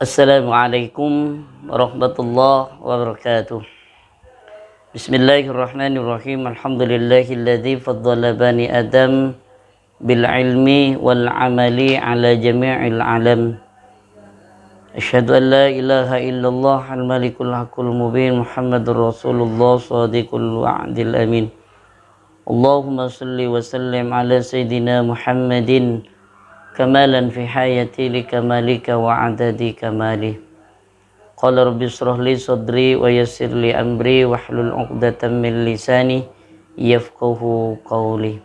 Assalamualaikum warahmatullahi wabarakatuh. Bismillahirrahmanirrahim. Alhamdulillahilladzi faddala bani Adam bil ilmi wal amali ala jami'il alam. Asyhadu an la ilaha illallah al malikul haqqul mubin Muhammadur Rasulullah shadiqul wa'dil amin. Allahumma salli wa sallim ala sayyidina Muhammadin kamalan fi hayati li kamalika wa adadi kamali. Qala rabbi shrah li sadri wa yassir li amri wahlul 'uqdatam min lisani yafqahu qawli.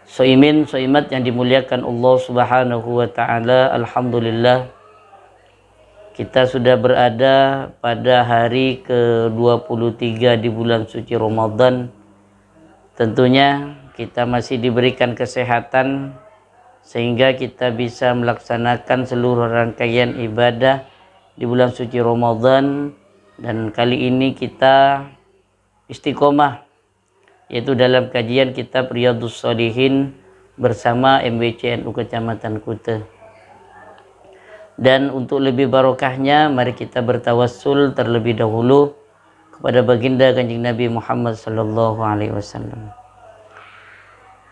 Soimat yang dimuliakan Allah Subhanahu wa taala, alhamdulillah kita sudah berada pada hari ke-23 di bulan suci Ramadan. Tentunya kita masih diberikan kesehatan sehingga kita bisa melaksanakan seluruh rangkaian ibadah di bulan suci Ramadan, dan kali ini kita istiqomah yaitu dalam kajian kitab Riyadhus Shalihin bersama MBCNU Kecamatan Kuta. Dan untuk lebih barokahnya, mari kita bertawassul terlebih dahulu kepada baginda Kanjeng Nabi Muhammad sallallahu alaihi wasallam.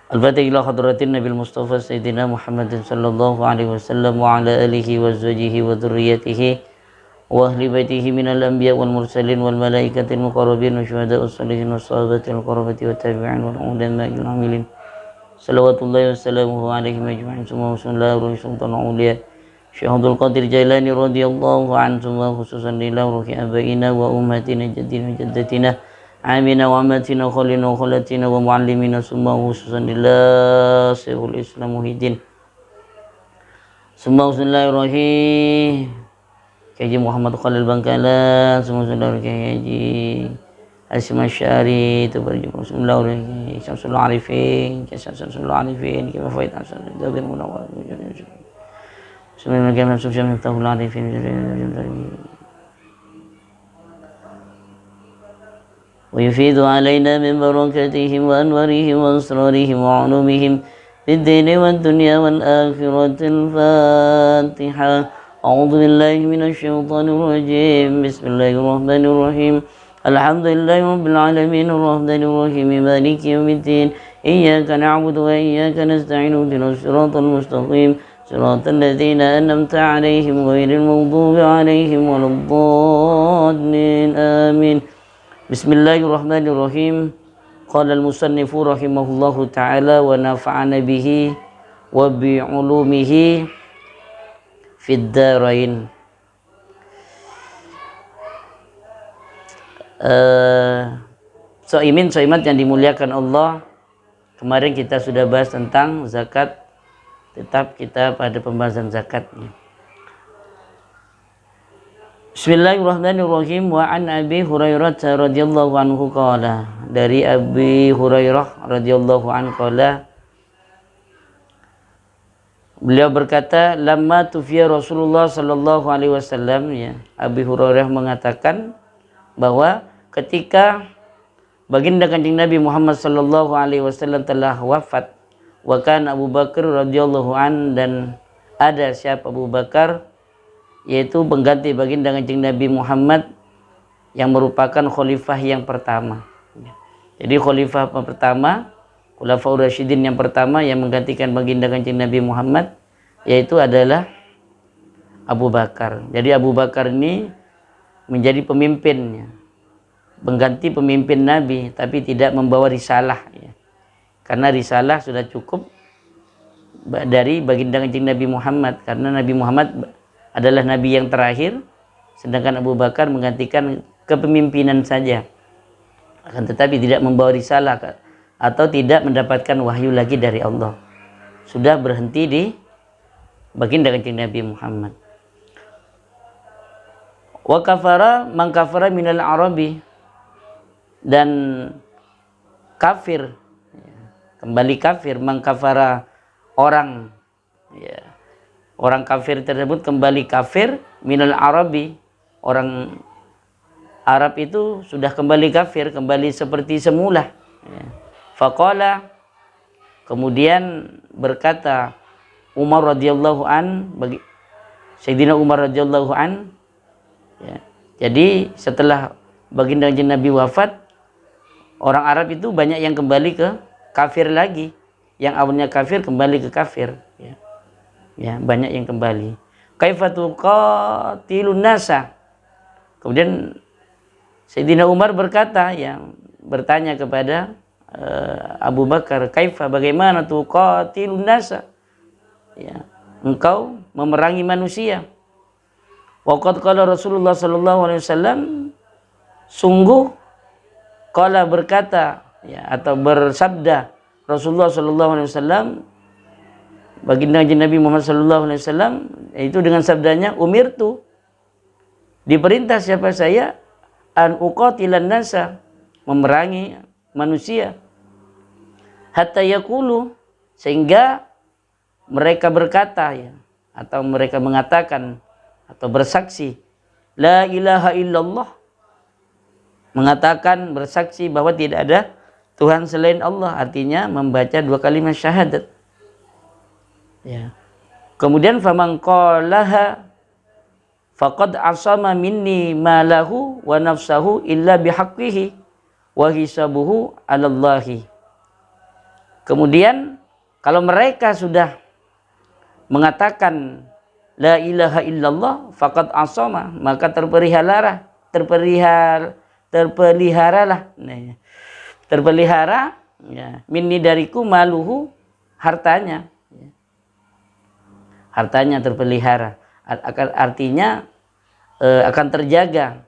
Al-Fatihah ila hadratin Nabil Mustafa Sayyidina Muhammadin sallallahu alaihi wasallam wa ala alihi wa zawjihi wa dhurriyyatihi wa ahli baitihi minal anbiya wal mursalin wal malaikatil muqarrabin wa syuhada'us shalihin was sahabatil qurrabati wa tabi'in wal ulama'il amilin. Salawatullahi wa salamuhu alaihim ajma'in. Summa sallallahu sultan auliya Syahadul Qadir Jailani radhiyallahu anhu, wa khususan lillah ruhi abaina wa ummatina jaddina jaddatina amina wa amatina khalina wa khalatina wa muallimina, summa khususan lillah Syekhul Islam Muhyiddin. Summa bismillahirrahmanirrahim Haji Muhammad Khalil Bangkalan, summa bismillahirrahmanirrahim Haji Hasyim Asy'ari, bismillahirrahmanirrahim Syamsul Arifin Syamsul Arifin kama faid asal dabir munawwar bismillahirrahmanirrahim Syamsul Arifin ويفيد علينا من بركاتهم وأنوارهم وأسرارهم وعلومهم في الدين والدنيا والآخرة. الفاتحة. أعوذ بالله من الشيطان الرجيم. بسم الله الرحمن الرحيم. الحمد لله رب العالمين الرحمن الرحيم مالك يوم الدين. إياك نعبد وإياك نستعين اهدنا الصراط المستقيم صراط الذين أنعمت عليهم غير المغضوب عليهم ولا الضالين آمين. Bismillahirrahmanirrahim. Qala al-musannif rahimahullahu ta'ala wa nafa'ana bihi wa bi'ulumihi fid darain. Soimat yang dimuliakan Allah, kemarin kita sudah bahas tentang zakat. Tetap kita pada pembahasan zakatnya. Bismillahirrahmanirrahim. Wa an Abi Hurairah radhiyallahu anhu qala, dari Abi Hurairah radhiyallahu anhu qala, beliau berkata, lamma tufiya Rasulullah sallallahu alaihi wasallam, ya, Abi Hurairah mengatakan bahwa ketika baginda Kanjeng Nabi Muhammad sallallahu alaihi wasallam telah wafat, wa kana Abu Bakar radhiyallahu an, dan ada siapa Abu Bakar, yaitu pengganti baginda Kanjeng Nabi Muhammad yang merupakan khalifah yang pertama. Jadi khalifah pertama, Khulafaur Rasyidin yang pertama yang menggantikan baginda Kanjeng Nabi Muhammad, yaitu adalah Abu Bakar. Jadi Abu Bakar ini menjadi pemimpinnya, mengganti pemimpin Nabi, tapi tidak membawa risalah, ya. Karena risalah sudah cukup dari baginda Kanjeng Nabi Muhammad, karena Nabi Muhammad adalah Nabi yang terakhir, sedangkan Abu Bakar menggantikan kepemimpinan saja, akan tetapi tidak membawa risalah atau tidak mendapatkan wahyu lagi dari Allah. Sudah berhenti di baginda Kanjeng Nabi Muhammad. Wa kafara man kafara minal arabi, dan kafir, kembali kafir, man kafara orang, ya, orang kafir tersebut kembali kafir minal arabi, orang Arab itu sudah kembali kafir, kembali seperti semula. Faqala, kemudian berkata Umar radhiyallahu an Sayyidina Umar radhiyallahu an. Ya. Jadi setelah baginda kanjeng Nabi wafat, orang Arab itu banyak yang kembali ke kafir lagi. Yang awalnya kafir kembali ke kafir. Ya, ya banyak yang kembali. Kaifa tuqatilun nasa. Kemudian Sayyidina Umar berkata, yang bertanya kepada Abu Bakar, kaifa, bagaimana tuqatilun nasa? Ya, engkau memerangi manusia. Waqad qala Rasulullah sallallahu alaihi wasallam, sungguh qala berkata, ya, atau bersabda Rasulullah sallallahu alaihi wasallam, baginda Nabi Muhammad sallallahu alaihi wasallam, itu dengan sabdanya, umirtu, diperintah siapa saya, an uqatilan nasa, memerangi manusia, hatta yaqulu, sehingga mereka berkata, ya, atau mereka mengatakan atau bersaksi, la ilaha illallah, mengatakan, bersaksi bahwa tidak ada Tuhan selain Allah, artinya membaca 2 kalimat syahadat. Ya. Kemudian faman qalaha faqad asama minni ma lahu wa nafsahu illa bihaqqihi wa hisabuhu 'alallahi. Kemudian kalau mereka sudah mengatakan la ilaha illallah faqad asama, maka terpeliharalah. Nah, terpelihara, ya, minni dariku, maluhu, hartanya, ya. Hartanya terpelihara, artinya akan terjaga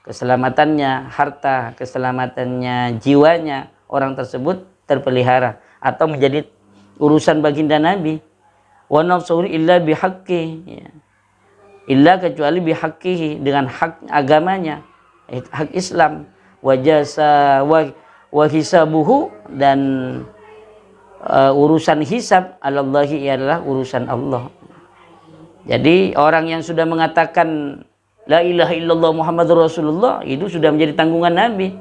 keselamatannya, harta, keselamatannya, jiwanya orang tersebut terpelihara atau menjadi urusan baginda Nabi. Wa nafsuhu illa bihaqqi, ya. Illa kecuali bihaqqihi, dengan hak agamanya, hak Islam, wajasa wa hisabuhu, dan urusan hisab alallahi adalah urusan Allah. Jadi orang yang sudah mengatakan la ilaha illallah Muhammadur Rasulullah, itu sudah menjadi tanggungan Nabi,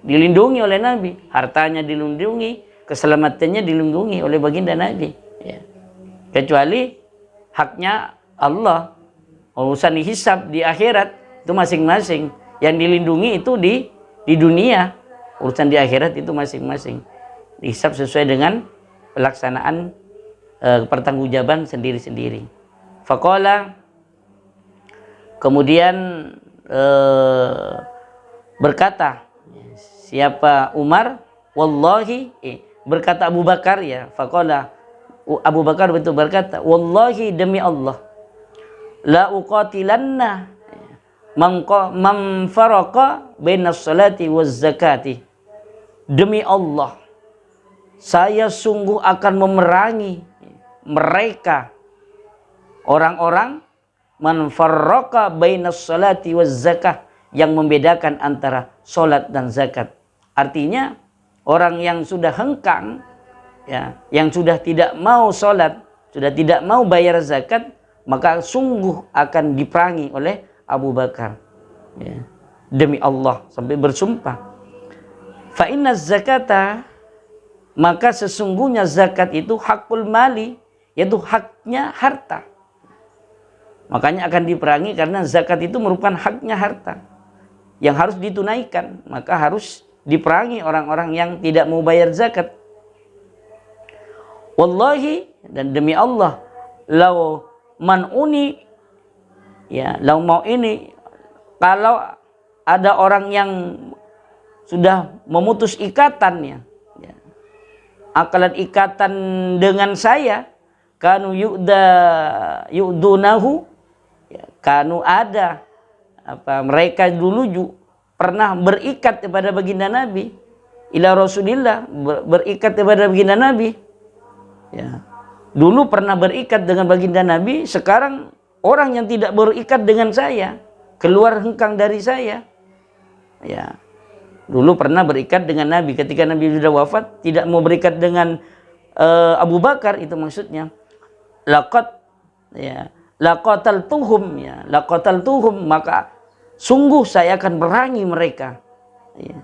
dilindungi oleh Nabi, hartanya dilindungi, keselamatannya dilindungi oleh baginda Nabi, ya. Kecuali haknya Allah, urusan hisab di akhirat itu masing-masing, yang dilindungi itu di dunia, urusan di akhirat itu masing-masing dihisab sesuai dengan pelaksanaan pertanggungjawaban sendiri-sendiri. Faqala, kemudian berkata siapa Umar, wallahi, berkata Abu Bakar, ya, faqala Abu Bakar betul berkata, wallahi, demi Allah, la uqatilanna man faraqa bainas salati waz zakati, demi Allah, saya sungguh akan memerangi mereka, orang-orang man farraqa bainas salati waz zakah, yang membedakan antara salat dan zakat. Artinya orang yang sudah hengkang, ya, yang sudah tidak mau salat, sudah tidak mau bayar zakat, maka sungguh akan diperangi oleh Abu Bakar, ya, demi Allah, sampai bersumpah. Fa inna zakata, maka sesungguhnya zakat itu hakul mali, yaitu haknya harta. Makanya akan diperangi karena zakat itu merupakan haknya harta yang harus ditunaikan, maka harus diperangi orang-orang yang tidak mau bayar zakat. Wallahi, dan demi Allah, lau man'uni, ya, lau mau ini, kalau ada orang yang sudah memutus ikatannya, ya, akalan ikatan dengan saya, kanu yu'dunahu, ya, kanu ada mereka dulu pernah berikat kepada baginda Nabi, ila Rasulillah, berikat kepada baginda Nabi, ya, dulu pernah berikat dengan baginda Nabi, sekarang orang yang tidak berikat dengan saya keluar hengkang dari saya, ya. Dulu pernah berikat dengan Nabi, ketika Nabi sudah wafat tidak mau berikat dengan Abu Bakar, itu maksudnya laqad, ya, laqataltuhum, ya, laqataltuhum, maka sungguh saya akan merangi mereka, ya,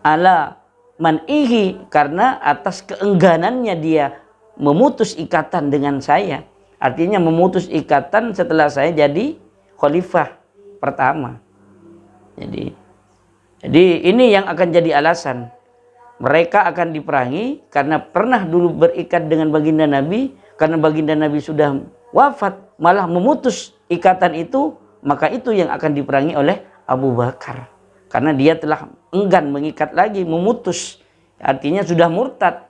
ala man'ihi, karena atas keengganannya dia memutus ikatan dengan saya, Artinya memutus ikatan setelah saya jadi khalifah pertama. Jadi ini yang akan jadi alasan mereka akan diperangi karena pernah dulu berikat dengan baginda Nabi, karena baginda Nabi sudah wafat malah memutus ikatan itu, maka itu yang akan diperangi oleh Abu Bakar karena dia telah enggan mengikat lagi, memutus, artinya sudah murtad.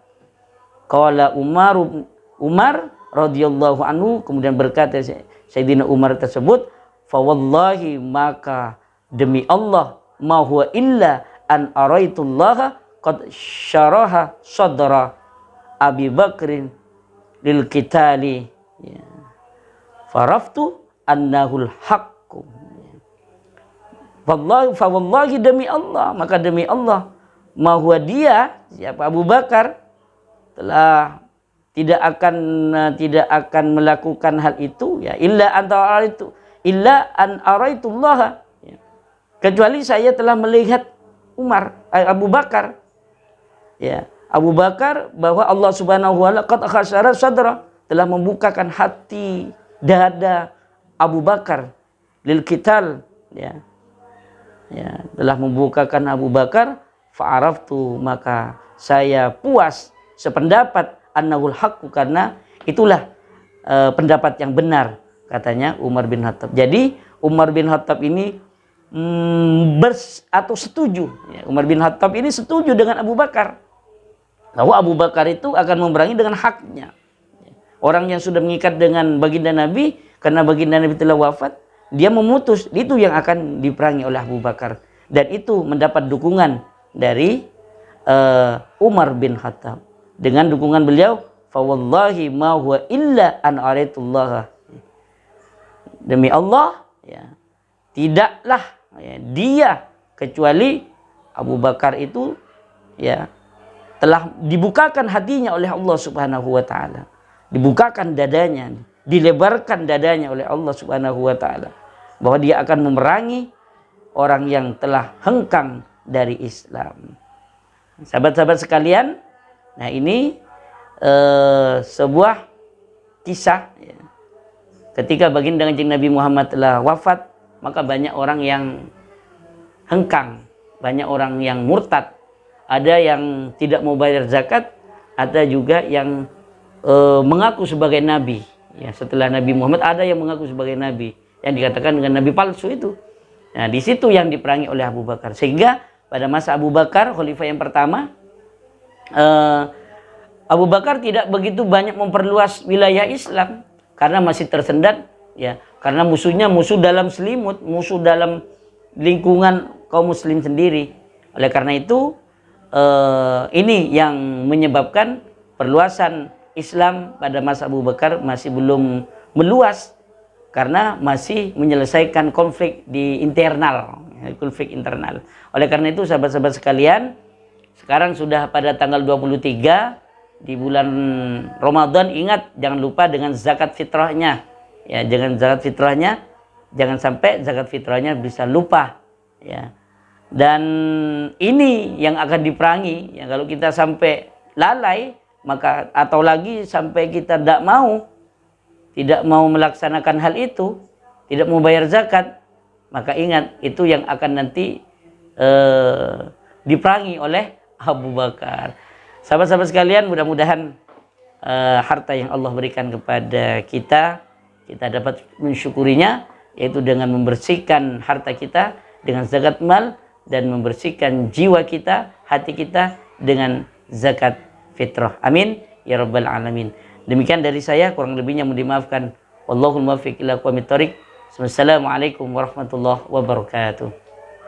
Qala Umar radhiyallahu anhu, kemudian berkata Sayyidina Umar tersebut, fa wallahi, maka demi Allah, ma huwa illa an araitullaha qad syaraha sadra Abi Bakrin lil qitali, ya, faraftu annahul haqqu. Wallahi, fa wallahi, demi Allah, maka demi Allah, ma huwa, dia, siapa Abu Bakar, telah tidak akan melakukan hal itu, ya, illa an araitullah, ya, kecuali saya telah melihat Abu Bakar, ya, Abu Bakar, bahwa Allah Subhanahu wa ta'ala qad khasyara sadra, telah membukakan hati, dada Abu Bakar lil qital, ya, telah membukakan Abu Bakar, fa'araftu, maka saya puas sependapat annahul haqqu, karena itulah pendapat yang benar, katanya Umar bin Khattab. Jadi Umar bin Khattab ini setuju, ya, Umar bin Khattab ini setuju dengan Abu Bakar bahwa Abu Bakar itu akan memerangi dengan haknya. Orang yang sudah mengikat dengan baginda Nabi, karena baginda Nabi telah wafat, dia memutus, itu yang akan diperangi oleh Abu Bakar, dan itu mendapat dukungan dari Umar bin Khattab. Dengan dukungan beliau, fa wallahi ma huwa illa an araitullah, demi Allah, ya, tidaklah, ya, dia, kecuali Abu Bakar itu, ya, telah dibukakan hatinya oleh Allah Subhanahu wa ta'ala, dibukakan dadanya, dilebarkan dadanya oleh Allah Subhanahu wa ta'ala, bahwa dia akan memerangi orang yang telah hengkang dari Islam. Sahabat-sahabat sekalian, nah ini sebuah kisah, ya. Ketika baginda Kanjeng Nabi Muhammad telah wafat, maka banyak orang yang hengkang, banyak orang yang murtad, ada yang tidak mau bayar zakat, ada juga yang mengaku sebagai nabi, ya, setelah Nabi Muhammad ada yang mengaku sebagai nabi, yang dikatakan dengan nabi palsu itu. Nah, di situ yang diperangi oleh Abu Bakar, sehingga pada masa Abu Bakar, khalifah yang pertama, Abu Bakar tidak begitu banyak memperluas wilayah Islam karena masih tersendat, ya, karena musuhnya musuh dalam selimut, musuh dalam lingkungan kaum muslim sendiri. Oleh karena itu ini yang menyebabkan perluasan Islam pada masa Abu Bakar masih belum meluas, karena masih menyelesaikan konflik di internal, konflik internal. Oleh karena itu sahabat-sahabat sekalian, sekarang sudah pada tanggal 23 di bulan Ramadan, ingat jangan lupa dengan zakat fitrahnya, ya, jangan zakat fitrahnya, jangan sampai zakat fitrahnya bisa lupa, ya. Dan ini yang akan diperangi, ya, kalau kita sampai lalai, maka atau lagi sampai kita tidak mau melaksanakan hal itu, tidak mau bayar zakat, maka ingat itu yang akan nanti diperangi oleh Abu Bakar. Sahabat-sahabat sekalian, mudah-mudahan harta yang Allah berikan kepada kita dapat mensyukurinya, yaitu dengan membersihkan harta kita dengan zakat mal, dan membersihkan jiwa kita, hati kita dengan zakat fitrah. Amin ya rabbal alamin. Demikian dari saya, kurang lebihnya mohon dimaafkan. Wallahul muwaffiq ila aqwamit thoriq. Wassalamualaikum warahmatullahi wabarakatuh.